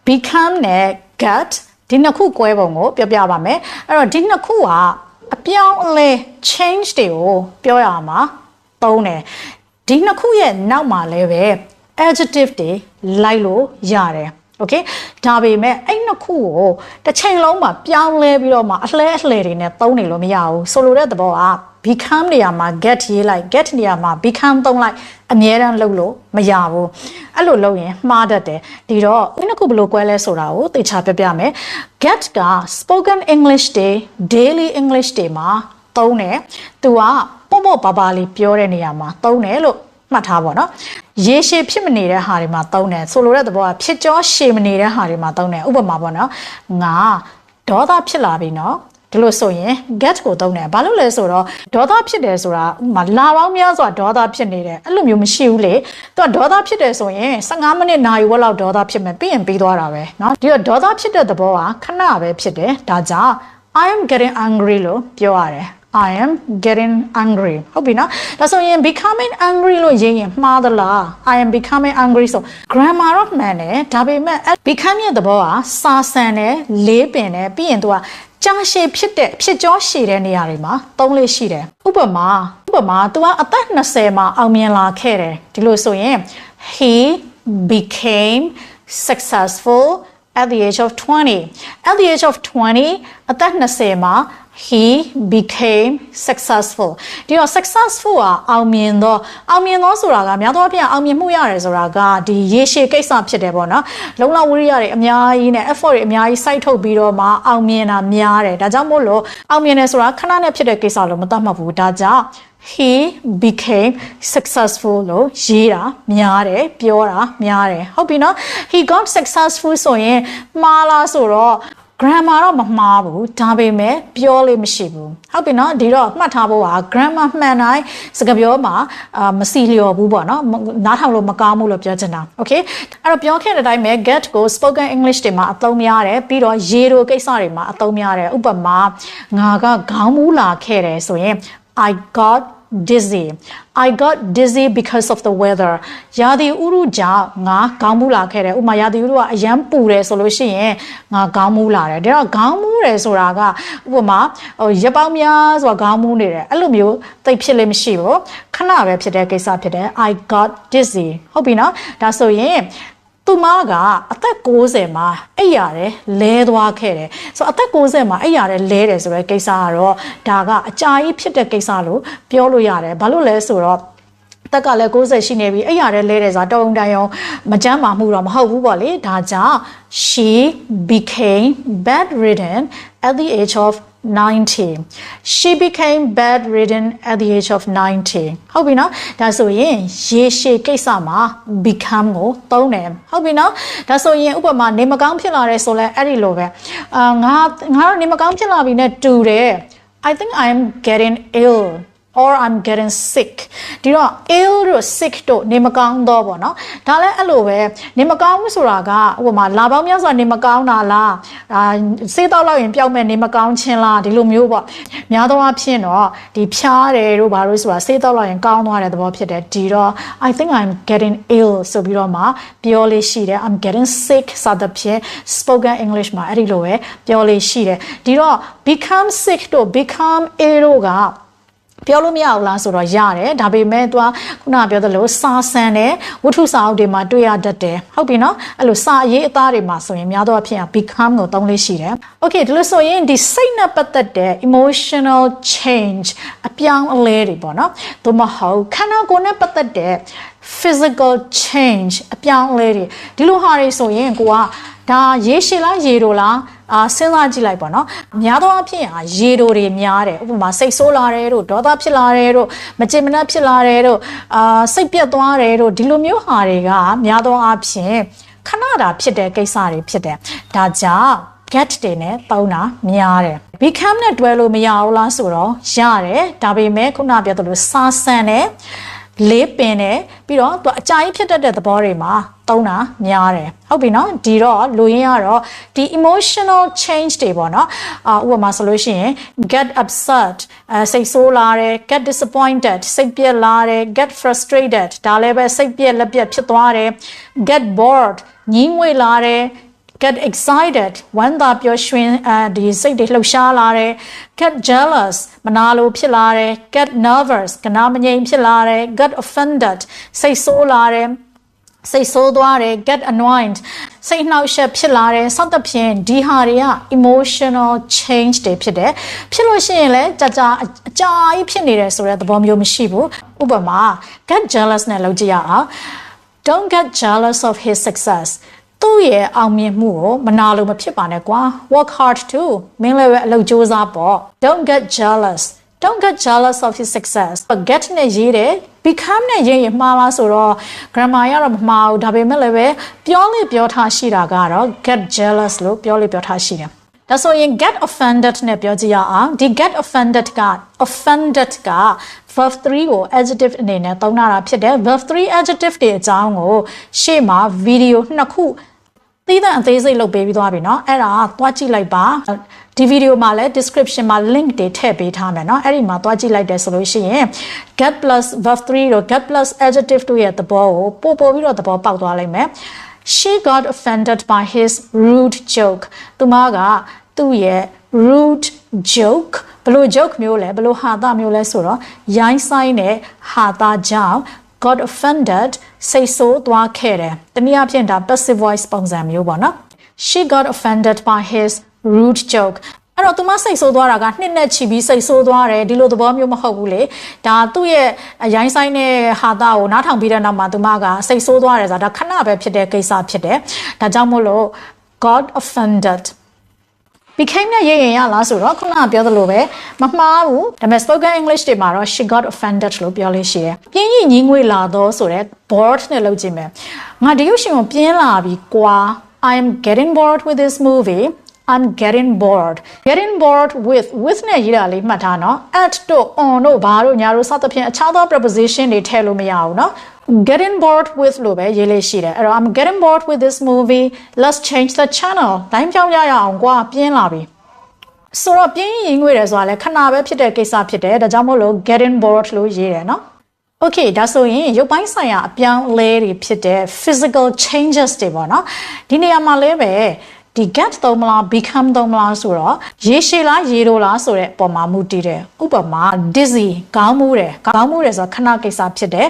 become နဲ့ get ဒီနှစ်ခုကွဲပုံကိုပြောပြပါမယ်အဲ့တော့ဒီနှစ်ခုကအပြောင်းအလဲ change တွေကိုပြောရမှာသုံးတယ်ဒီနှစ်ခုရဲ့နောက်မှာလည်းပဲ adjective တွေလိုက်လို့ရတယ်Okay ဒါပေမဲ့အဲ့နှစ်ခုကိုတစ်ချိန်လုံးမှာပြောင်းလဲပြီးတော့မှအလှဲတွေနဲ့သုံးနေလို့မရဘူးဆိုလိုတဲ့သဘောက become နေရာမှာ get ရေးလိုက် get နေရာမှာ become သုံးလိုက်အမြဲတမ်းလုပ်လို့မရဘူးအဲ့လိုလုပ်ရင်မှားတတ်တယ်ဒီတော့အဲ့နှစ်ခုဘယ်လိုကွဲလဲဆိုတာကိုသေချာပြပြမယ် get က spoken English တွေ daily English တွေမှာသုံးတယ်သူကပေါ့ပါပါလေးပြောတဲ့နေရာမှာသုံးတယ်လို့မှတ်ထားပါတော့ရေရှည်ဖြစ်မနေတဲ့ဟာတွေမှာသုံးတယ်ဆိုလိုတဲ့သဘောကဖြစ်ကြောရှည်မနေတဲ့ဟာတွေမှာသုံးတယ်ဥပမာပေါ့နော်ငါဒေါသဖြစ်လာပြီနော်ဒီလိုဆိုရင် get ကိုသုံးတယ်ဘာလို့လဲဆိုတော့ဒေါသဖြစ်တယ်ဆိုတာဥပမာလာပေါင်းများစွာဒေါသဖြစ်နေတယ်အဲ့လိုမျိုးမရှိဘူးလေသူကဒေါသဖြစ်တယ်ဆိုရင်15မိနစ်နာရီဝက်လောက်ဒေါသဖြစ်မယ်ပြီးရင်ပြီးသွားတာပဲเนาะဒီတော့ဒေါသဖြစ်တဲ့သဘောကခဏပဲဖြစ်တယ်ဒါကြောင့် I am getting angry လို့ပြောရတယ် I am getting angry ဟုတ်ပြီနော်ဒါဆိုရင် becoming angry လို့ရေးရင်မှားသလား I am becoming angry ဆို grammar တော့မှန်တယ်ဒါပေမဲ့ become ရဲ့သဘောကစာဆန်တယ်လေးပင်တယ်ပြီးရင်သူကကြာရှည်ဖြစ်ကြောရှည်တဲ့နေရာတွေမှာသုံးလေးရှိတယ်ဥပမာသူကအသက်20မှာအောင်မြင်လာခဲ့တယ်ဒီလိုဆိုရင် he became successful at the age of 20 at the age of 20အသက်20မှာhe became successful ဒီတော့ successful ကအောင်မြင်သောဆိုတာကများသောအားဖြင့်အောင်မြင်မှုရတယ်ဆိုတာကဒီရေရှည်ကိစ္စဖြစ်တယ်ပေါ့နော်လုံလဝိရိယတွေအများကြီးနဲ့ effort တွေအများကြီးစိုက်ထုတ်ပြီးတော့မှအောင်မြင်တာများတယ်ဒါကြောင့်မို့လို့အောင်မြင်တယ်ဆိုတာခဏနဲ့ဖြစ်တဲ့ကိစ္စလို့မသတ်မှတ်ဘူးဒါကြောင့် he became successful လို့ရေးတာများတယ်ပြောတာများတယ်ဟုတ်ပြီနော် he got successful ဆိုရင်မှားလားဆိုတော့grammar တော့မမှားဘူးဒါပေမဲ့ပြောလို့မရှိဘူးဟုတ်ပြီနော်ဒီတော့မှတ်ထားဖို့က grammar မှန်တိုင်းစကားပြောမှာမစီလျော်ဘူးပေါ့နော်နားထောင်လို့မကောင်းဘူးလို့ပြောချင်တာ okay အဲ့တော့ပြောခဲ့တဲ့အတိုင်းပဲ get ကို spoken English တွေမှာအသုံးများတယ်ပြီးတော့ရေလိုကိစ္စတွေမှာအသုံးများတယ်ဥပမာငါကခေါင်းမူးလာခဲ့တယ်ဆိုရင် I got dizzy because of the weather ရာသီဥတုကြောင့်ငါခေါင်းမူးလာခဲ့တယ်ဥပမာရာသီဥတုကအရန်ပူတယ်ဆိုလို့ရှိရင်ငါခေါင်းမူးလာတယ်ဒါတော့ခေါင်းမူးတယ်ဆိုတာကဥပမာရက်ပေါင်းများစွာခေါင်းမူးနေတယ်အဲ့လိုမျိုးသိဖြစ်လို့မရှိဘူးခဏပဲဖြစ်တဲ့ကိစ္စဖြစ်တယ် I got dizzy ဟုတ်ပြီနော်ဒါဆိုရင်သူမကအသက်60မှာအဲ့ရတယ်လဲသွားခဲ့တယ်ဆိုတော့အသက်60မှာအဲ့ရတယ်လဲတယ်ဆိုတဲ့ကိစ္စကတော့ဒါကအကြာကြီးဖြစ်တဲ့ကိစ္စလို့ပြောလို့ရတယ်ဘာလို့လဲဆိုတော့တက်ကလည်း60ရှိနေပြီအဲ့ရတယ်လဲတယ်ဆိုတာတုံတိုင်အောင်မကြမ်းပါမှုတော့မဟုတ်ဘူးပေါ့လေဒါကြောင့် she became bedridden at the age of 90 she became bedridden at the age of 90ဟုတ်ပြီနော်ဒါဆိုရင်ရေရှည်ကိစ္စမှာ become ကိုသုံးတယ်ဟုတ်ပြီနော်ဒါဆိုရင်ဥပမာနေမကောင်းဖြစ်လာတယ်ဆိုလဲအဲ့ဒီလိုပဲငါတော့နေမကောင်းဖြစ်လာပြီနဲ့တူတယ် I think I am getting ill or I'm getting sick ဒီတော့ ill တို့ sick တို့နေမကောင်းတော့ပေါ့နော်ဒါလည်းအဲ့လိုပဲနေမကောင်းဘူးဆိုတာကဥပမာလာပေါင်းများစွာနေမကောင်းတာလားစေးတော့လောက်ရင်ပျောက်မဲ့နေမကောင်းခြင်းလားဒီလိုမျိုးပေါ့များသောအားဖြင့်တော့ဒီဖြားတယ်တို့ဘာလို့ဆိုတာစေးတော့လောက်ရင်ကောင်းသွားတဲ့သဘောဖြစ်တယ်ဒီတော့ I think I'm getting ill ဆိုပြီးတော့မှပြောလေးရှိတယ် I'm getting sick စသဖြင့် spoken English မှာအဲ့ဒီလိုပဲပြောလေးရှိတယ်ဒီတော့ become sick တို့ become ill တို့ကပြောလို့မရဘူးလားဆိုတော့ရတယ်ဒါပေမဲ့ तू ခုနကပြောသလိုစာဆန်တယ်ဝတ္ထုစာအုပ်တွေမှာတွေ့ရတတ်တယ်ဟုတ်ပြီနော်အဲ့လိုစာရေးအသားတွေမှာဆိုရင်များသောအားဖြင့် become ကိုသုံးလေးရှိတယ် okay ဒီလိုဆိုရင်ဒီစိတ်နဲ့ပတ်သက်တဲ့ emotional change အပြောင်းအလဲတွေပေါ့နော်သို့မဟုတ်ခန္ဓာကိုယ်နဲ့ပတ်သက်တဲ့ physical change အပြောင်းအလဲတွေဒီလိုဟာတွေဆိုရင်ကိုကဒါရေရှည်လားရေတိုလားစဉ်းစားကြည့်လိုက်ပါနော်များသောအားဖြင့်ရေတိုတွေများတယ်ဥပမာစိတ်ဆိုးလာတယ်တို့ဒေါသဖြစ်လာတယ်တို့မကျေမနပ်ဖြစ်လာတယ်တို့စိတ်ပြတ်သွားတယ်တို့ဒီလိုမျိုးဟာတွေကများသောအားဖြင့်ခဏတာဖြစ်တဲ့ကိစ္စတွေဖြစ်တယ်ဒါကြောင့် get တွေနဲ့ပေါင်းတာများတယ် become နဲ့တွဲလို့မရဘူးလားဆိုတော့ရတယ်ဒါပေမဲ့ခုနပြောသလိုစာဆန်တယ်လေးပင်တယ်ပြီးတော့သူအကြာကြီးဖြစ်တတ်တဲ့သဘောတွေမှာသုံးတာများတယ်ဟုတ်ပြီနော်ဒီတော့လူရင်းကတော့ဒီ emotional change တွေပေါ့နော်ဥပမာဆိုလို့ရှိရင် get upset စိတ်ဆိုးလာတယ် get disappointed စိတ်ပြက်လာတယ် get frustrated ဒါလည်းပဲစိတ်ပြက်လက်ပြက်ဖြစ်သွားတယ် get bored ညှင်းငွေ့လာတယ် get excited ဝမ်းသာပျော်ရွှင်ဒီစိတ်တွေလှုပ်ရှားလာတယ် get jealous မနာလိုဖြစ်လာတယ် get nervous ကနာမငြိမ်ဖြစ်လာတယ် get offended စိတ်ဆိုးလာတယ်စိတ်ဆိုးသွားတယ် get annoyed စိတ်နှောက်ယှက်ဖြစ်လာတယ်စသဖြင့်ဒီဟာတွေက emotional change တွေဖြစ်တယ်ဖြစ်လို့ရှိရင်လည်းကြာကြာအကြာကြီးဖြစ်နေတယ်ဆိုတဲ့သဘောမျိုးမရှိဘူးဥပမာ get jealous နဲ့လုပ်ကြည့်ရအောင် don't get jealous of his success သူ့ရဲ့အောင်မြင်မှုကိုမနာလို့မဖြစ်ပါနဲ့ကွာ work hard too မင်းလည်းပဲအလုပ်ကြိုးစားပေါ့ don't get jealous of his success but get နဲ့ရေးတယ် become နဲ့ရေးရင်မှားလားဆိုတော့ grammar ရတော့မမှားဘူးဒါပေမဲ့လည်းပဲပြောလေပြောထားရှိတာကတော့ get jealous လို့ပြောလေပြောထားရှိတယ်ဒါဆိုရင် get offended နဲ့ပြောကြည့်ရအောင်ဒီ get offended က verb 3ကို adjective အနေနဲ့သုံးထားတာဖြစ်တယ် verb 3 adjective တွေအကြောင်းကိုရှေ့မှာ video နှစ်ခုသီးသန့်အသေးစိတ်လုပ်ပေးပြီးသွားပြီเนาะအဲ့ဒါသွားကြည့်လိုက်ပါဒီ video မှာလည်း description မှာ link တွေထည့်ပေးထားမယ်เนาะအဲ့ဒီမှာသွားကြည့်လိုက်တယ်ဆိုလို့ရှိရင် get plus verb 3တို့ get plus adjective တို့ရဲ့သဘောကိုပို့ပြီးတော့သဘောပေါက်သွားလိမ့်မယ်She got offended by his rude joke သူမကသူ့ရဲ့ rude joke ဘယ်လို joke မျိုးလဲဘယ်လိုဟာသားမျိုးလဲဆိုတော့ရိုင်းဆိုင်တဲ့ဟာသားကြောင့် got offended စိတ်ဆိုးသွားခဲ့တယ်တနည်းအားဖြင့်ဒါ passive voice ပုံစံမျိုးပေါ့နော် She got offended by his rude joke အဲ့တော့သူမစိတ်ဆိုးသွားတာကနှစ်နဲ့ချီပြီးစိတ်ဆိုးသွားတယ်ဒီလိုသဘောမျိုးမဟုတ်ဘူးလေဒါသူ့ရဲ့ရိုင်းဆိုင်တဲ့ဟာသားကိုနားထောင်ပြီးတဲ့နောက်မှာသူမကစိတ်ဆိုးသွားတယ်ဆိုတာဒါခဏပဲဖြစ်တဲ့ကိစ္စဖြစ်တယ်ဒါကြောင့်မို့လို့ got offended became နဲ့ရေးရင်ရလားဆိုတော့ခုနကပြောသလိုပဲမမှားဘူးဒါပေမဲ့ spoken English တွေမှာတော့ she got offended လို့ပြောလို့ရှိတယ်ပြင်းရင်ညီငွေလာတော့ဆိုတော့ bored နဲ့လုပ်ကြည့်မယ်ငါဒီရုပ်ရှင်ကိုပြင်းလာပြီကွာ I am getting bored with this movie I'm getting bored with နဲ့ရေးတာလေးမှတ်ထားနော် at တို့ on တို့ဘာတို့ညာတို့စသဖြင့်အခြားသော preposition တွေထည့်လို့မရဘူးနော် getting bored with လို့ပဲရေးလေးရှိတယ်အဲ့တော့ I'm getting bored with this movie let's change the channel တိုင်းပြောင်းရအောင်ကွာပြင်းလာပြီဆိုတော့ပြင်းရင်ငွေတယ်ဆိုတာလည်းခဏပဲဖြစ်တဲ့ကိစ္စဖြစ်တယ်ဒါကြောင့်မို့လို့ getting bored လို့ရေးတယ်နော်Okay ဒါဆိုရင်ရုပ်ပိုင်းဆိုင်ရာအပြောင်းအလဲတွေဖြစ်တဲ့ physical changes တွေပေါ့နော်ဒီနေရာမှာလည်းပဲဒီ get သုံးမလား become သုံးမလားဆိုတော့ရေရှည်လားရေတိုလားဆိုတဲ့ပုံမှာမူတည်တယ်ဥပမာ dizzy ခေါင်းမူးတယ်ဆိုတော့ခဏကိစ္စဖြစ်တယ်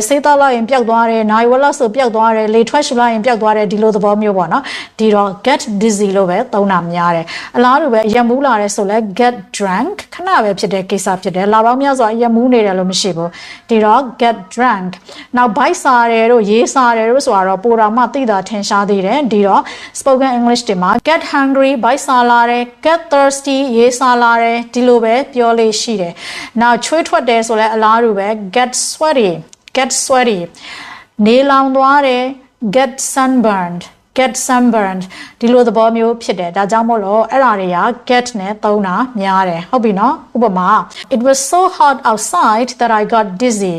စေးသားလိုက်ရင်ပျောက်သွားတယ်နိုင်ဝက်လောက်ဆိုပျောက်သွားတယ်လေထွက်ရှူလိုက်ရင်ပျောက်သွားတယ်ဒီလိုသဘောမျိုးပေါ့နော်ဒီတော့ get dizzy လို့ပဲသုံးတာများတယ်အလားတူပဲအရက်မူးလာတယ်ဆိုလဲ get drunk ခဏပဲဖြစ်တဲ့ကိစ္စဖြစ်တယ်လာပေါင်းများစွာအရက်မူးနေတယ်လို့မရှိဘူးဒီတော့ get drunk နောက် bite စားတယ်တို့ရေးစားတယ်တို့ဆိုတော့ပိုတာမှသိတာထင်ရှားသေးတယ်ဒီတော့ spoken English တွေမှာ get hungry ဘိုက်စားလာတယ် get thirsty ရေးစားလာတယ်ဒီလိုပဲပြောလေးရှိတယ်နောက်ချွေးထွက်တယ်ဆိုလဲအလားတူပဲ get sweaty နေလောင်သွားတယ် get sunburned ဒီလိုသဘောမျိုးဖြစ်တယ်ဒါကြောင့်မို့လို့အဲ့ဒါတွေက get နဲ့သုံးတာများတယ်ဟုတ်ပြီနော်ဥပမာ it was so hot outside that I got dizzy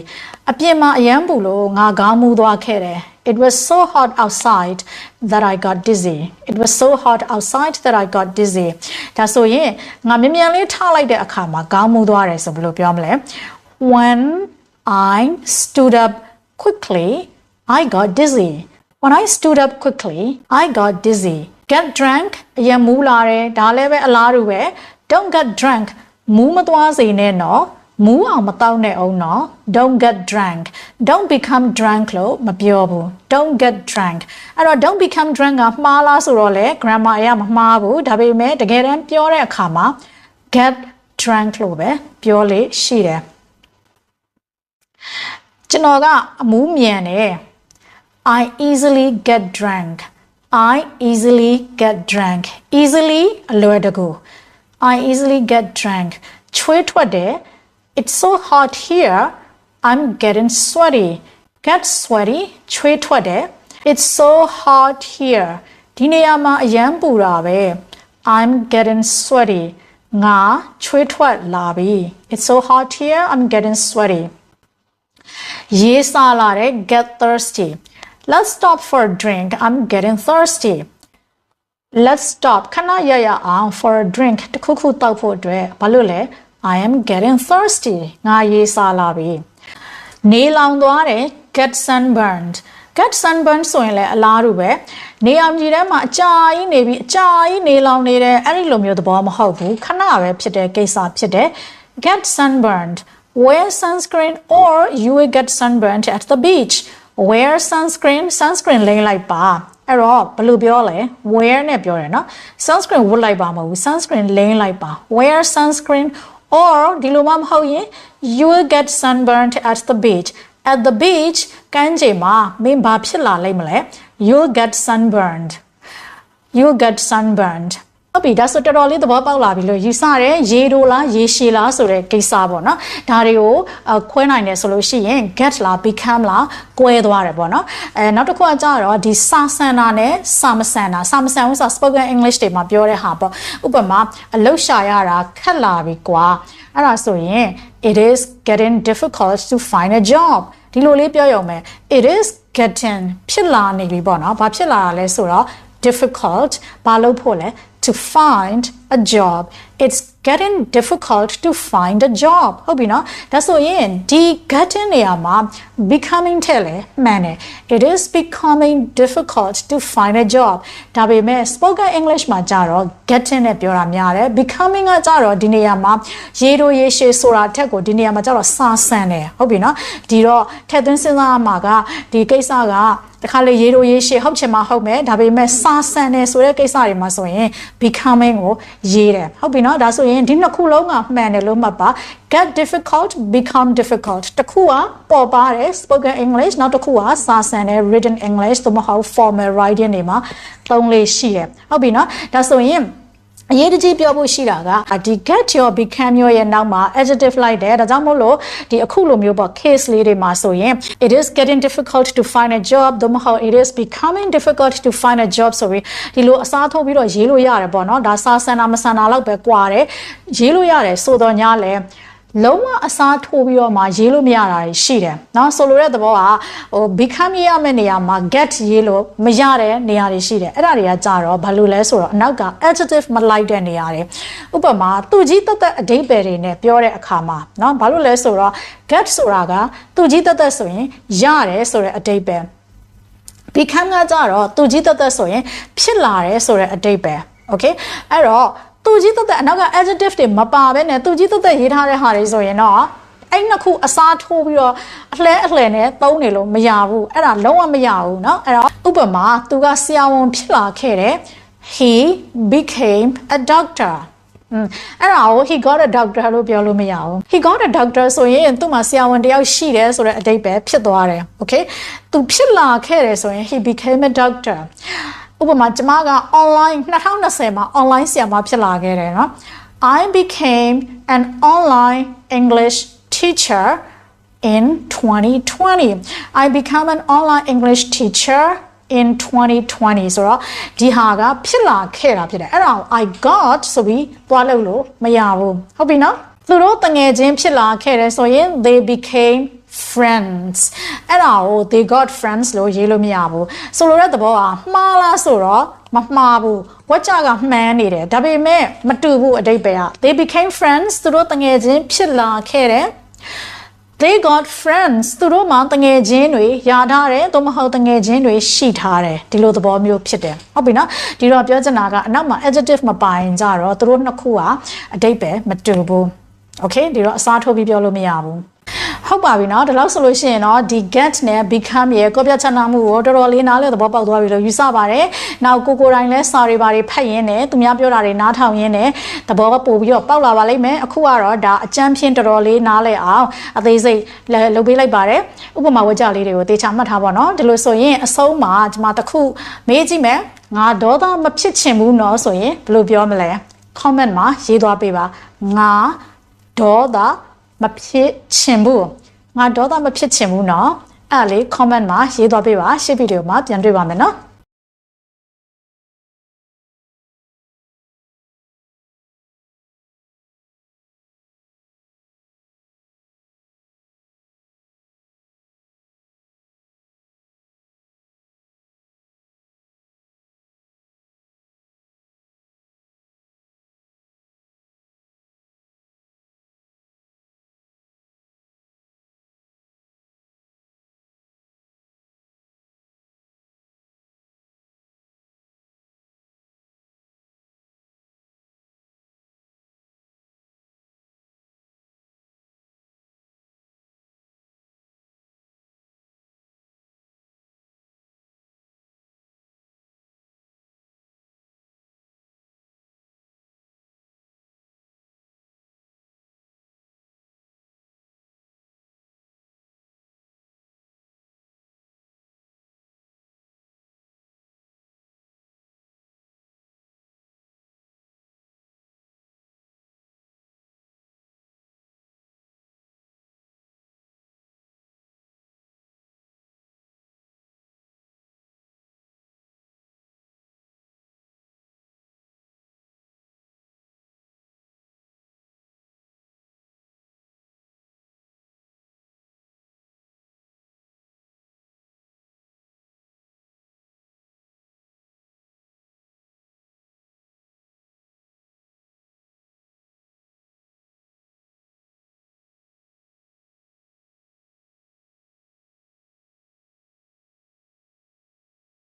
အပြင်မှာအရမ်းပူလို့ငါခေါင်းမူးသွားခဲ့တယ်It was so hot outside that I got dizzy.ဒါဆိုရင်ငါမြန်လေးထားလိုက်တဲ့အခါမှာခေါင်းမူးသွားတယ်ဆိုဘယ်လိုပြောမလဲ When I stood up quickly, I got dizzy. Get drunk အရင်မူးလာတယ်ဒါလည်းပဲအလားတူပဲ Don't get drunk မူးမသွားစေနဲ့နော်မူးအောင်မတောက်နဲ့အောင်နော် don't get drunk don't become drunk လို့မပြောဘူး don't get drunk အဲ့တော့ don't become drunk ကမှားလားဆိုတော့လေ grammar အရမမှားဘူးဒါပေမဲ့တကယ်တမ်းပြောတဲ့အခါမှာ get drunk လို့ပဲပြောလေရှိတယ်ကျွန်တော်ကအမူးမြန်တယ် I easily get drunk easily အလွယ်တကူ I easily get drunk ချွေးထွက်တယ်It's so hot here. I'm getting sweaty. Get sweaty. ချွေးထွက်တယ် It's so hot here. ဒီနေရာမှာအရန်ပူတာပဲ I'm getting sweaty. ငါချွေးထွက်လာပြီ It's so hot here. I'm getting sweaty. ရေးစားလာတယ် Get thirsty. Let's stop for a drink. I'm getting thirsty. Let's stop. ခဏရရအောင် for a drink. တခုခုတောက်ဖို့အတွက်ဘာလို့လဲI am getting thirsty. ငါရေးစားလာပြီနေလောင်သွားတယ် get sunburned get sunburn ဆိုရင်လည်းအလားတူပဲနေအောင်ကြီးထဲမှာအကြာကြီးနေပြီးအကြာကြီးနေလောင်နေတဲ့အဲ့ဒီလိုမျိုးသဘောမဟုတ်ဘူးခဏပဲဖြစ်တဲ့ကိစ္စဖြစ်တယ် get sunburned wear sunscreen or you will get sunburned at the beach wear sunscreen လိမ့်လိုက်ပါအဲ့တော့ဘယ်လိုပြောလဲ wear နဲ့ပြောတယ်နော် sunscreen ဝတ်လိုက်ပါမဟုတ်ဘူး sunscreen လိမ့်လိုက်ပါ wear sunscreen or ဒီလိုမှမဟုတ်ရင် you will get sunburned at the beach at the beach ကမ်းခြေမှာမင်းဘာဖြစ်လာလိမ့်မလဲ you'll get sunburnedဟုတ်ပြီဒါဆိုတော်တော်လေးသဘောပေါက်လာပြီလို့ယူဆတယ်ရေတိုလားရေရှည်လားဆိုတဲ့ကိစ္စပေါ့နော်ဒါတွေကိုခွဲနိုင်တယ်ဆိုလို့ရှိရင် get လား become လားကွဲသွားတယ်ပေါ့နော်နောက်တစ်ခုကကြတော့ဒီစာဆန်တာနဲ့စာမဆန်တာစာမဆန်ဘူးဆို spoken English တွေမှာပြောတဲ့ဟာပေါ့ဥပမာအလုပ်ရှာရတာခက်လာပြီကွာအဲ့ဒါဆိုရင် it is getting difficult to find a job ဒီလိုလေးပြောရုံပဲ it is getting ဖြစ်လာနေပြီပေါ့နော်ဘာဖြစ်လာတာလဲဆိုတော့ difficult ဘာလို့ဖို့လဲto find a job it's getting difficult to find a job ဟုတ်ပြီနော်ဒါဆိုရင်ဒီ getting နေရာမှာ becoming ထဲလဲမှန်တယ် it is becoming difficult to find a job ဒါပေမဲ့ spoken English မှာကြတော့ getting နဲ့ပြောတာများတယ် becoming ကကြတော့ဒီနေရာမှာရေတိုရေရှည်ဆိုတာအထက်ကိုဒီနေရာမှာကြတော့စာဆန်တယ်ဟုတ်ပြီနော်ဒီတော့ထည့်သွင်းစဉ်းစားရမှာကဒီကိစ္စကတခါလေရေတိုရေရှည်ဟုတ်ချင်မှဟုတ်မယ်ဒါပေမဲ့စာဆန်တယ်ဆိုတဲ့ကိစ္စတွေမှာဆိုရင် becoming ကိုရေးတယ်ဟုတ်ပြီနော်ဒါဆိုရင်ဒီနှစ်ခုလုံးကမှန်တယ်လို့မှတ်ပါ get difficult become difficult တစ်ခုကပေါ်ပါတယ် spoken English နောက်တစ်ခုကစာဆန်တဲ့ written English သို့မဟုတ် formal writing တွေမှာသုံးလေးရှိတယ်ဟုတ်ပြီနော်ဒါဆိုရင်အရေးတကြီးပြောဖို့ရှိတာကဒီ get your become your ရဲ့နောက်မှာ adjective လိုက်တယ်ဒါကြောင့်မို့လို့ဒီအခုလိုမျိုးပေါ့ case လေးတွေမှာဆိုရင် it is getting difficult to find a job သို့မဟုတ် it is becoming difficult to find a job ဆိုပြီးဒီလိုအစားထိုးပြီးတော့ရေးလို့ရတယ်ပေါ့နော်ဒါစာဆန်တာမဆန်တာလောက်ပဲကွာတယ်ရေးလို့ရတယ်ဆိုတော့ညာလဲလုံးဝအစားထိုးပြီးတော့မှရေးလို့မရတာရှိတယ်เนาะဆိုလိုတဲ့သဘောကbecome ရမယ့်နေရာမှာ get ရေးလို့မရတဲ့နေရာတွေရှိတယ်အဲ့ဒါတွေကကြတော့ဘာလို့လဲဆိုတော့အနောက်က adjective မလိုက်တဲ့နေရာတွေဥပမာသူကြီးတက်တက်အဓိပ္ပာယ်တွေနဲ့ပြောတဲ့အခါမှာเนาะဘာလို့လဲဆိုတော့ get ဆိုတာကသူကြီးတက်တက်ဆိုရင်ရတယ်ဆိုတဲ့အဓိပ္ပာယ် become ကကြတော့သူကြီးတက်တက်ဆိုရင်ဖြစ်လာတယ်ဆိုတဲ့အဓိပ္ပာယ် okay အဲ့တော့သူကြီးတက်အနောက်က adjective တွေမပါဘဲနဲ့သူကြီးတက်ရေးထားတဲ့ဟာတွေဆိုရင်တော့အဲ့နှစ်ခုအစားထိုးပြီးတော့အလှဲနဲ့သုံးနေလို့မရဘူးအဲ့ဒါလုံးဝမရဘူးเนาะအဲ့တော့ဥပမာသူကဆရာဝန်ဖြစ်လာခဲ့တယ် he became a doctor အဲ့ဒါကို he got a doctor လို့ပြောလို့မရဘူး he got a doctor ဆိုရင်သူ့မှာဆရာဝန်တယောက်ရှိတယ်ဆိုတဲ့အဓိပ္ပာယ်ဖြစ်သွားတယ် okay သူဖြစ်လာခဲ့တယ်ဆိုရင် he became a doctorဥပမာကျမက online 2020မှာ online ဆရာမဖြစ်လာခဲ့တယ်เนาะ I became an online English teacher in 2020 I became an online English teacher in 2020ဆိုတော့ဒီဟာကဖြစ်လာခဲ့တာဖြစ်တယ်အဲ့ဒါ I got ဆိုပြီးသွားလို့မရဘူးဟုတ်ပြီနော်သူတို့တငယ်ချင်းဖြစ်လာခဲ့တယ်ဆိုရင် they became friends အဲ့ဒါကို they got friends လို့ရေးလို့မရဘူးဆိုလိုတဲ့သဘောကမှားလားဆိုတော့မမှားဘူးဝါကြကမှန်နေတယ်ဒါပေမဲ့မတူဘူးအဓိပ္ပာယ်က they became friends သူတို့တငယ်ချင်းဖြစ်လာခဲ့တယ် they got friends သူတို့မှတငယ်ချင်းတွေယာထားတယ်သို့မဟုတ်တငယ်ချင်းတွေရှိထားတယ်ဒီလိုသဘောမျိုးဖြစ်တယ်ဟုတ်ပြီနော်ဒီတော့ပြောချင်တာကအနောက်မှာ adjective မပိုင်ကြတော့သူတို့နှစ်ခုကအဓိပ္ပာယ်မတူဘူး okay ဒီတော့အစားထိုးပြီးပြောလို့မရဘူးဟုတ်ပါပြီเนาะဒီလောက်ဆိုလို့ရှိရင်เนาะဒီ get နဲ့ become ရဲ့ကိုပြချနာမှုကိုတော်တော်လေးနားလည်သဘောပေါက်သွားပြီလို့ယူဆပါတယ်။နောက်ကိုတိုင်းလဲစာတွေဘာတွေဖတ်ရင်းနဲ့သူများပြောတာတွေနားထောင်ရင်းနဲ့သဘောပို့ပြီးတော့ပေါက်လာပါလိမ့်မယ်။အခုကတော့ဒါအကျမ်းဖြင့်တော်တော်လေးနားလည်အောင်အသေးစိတ်လုပ်ပေးလိုက်ပါတယ်။ဥပမာဝကြလေးတွေကိုသေချာမှတ်ထားပါเนาะဒီလိုဆိုရင်အဆုံးမှာဒီမှာတစ်ခုမေးကြည့်မယ်။ငါဒေါသမဖြစ်ချင်ဘူးเนาะဆိုရင်ဘယ်လိုပြောမလဲ။ comment မှာရေးသွားပေးပါ။ငါဒေါသမဖြစ်ချင်ဘူးငါဒေါသမဖြစ်ချင်ဘူးเนาะအဲ့လေ comment မှာရေးသွားပေးပါရှေ့ဗီဒီယိုမှာပြန်တွေ့ပါမယ်เนาะ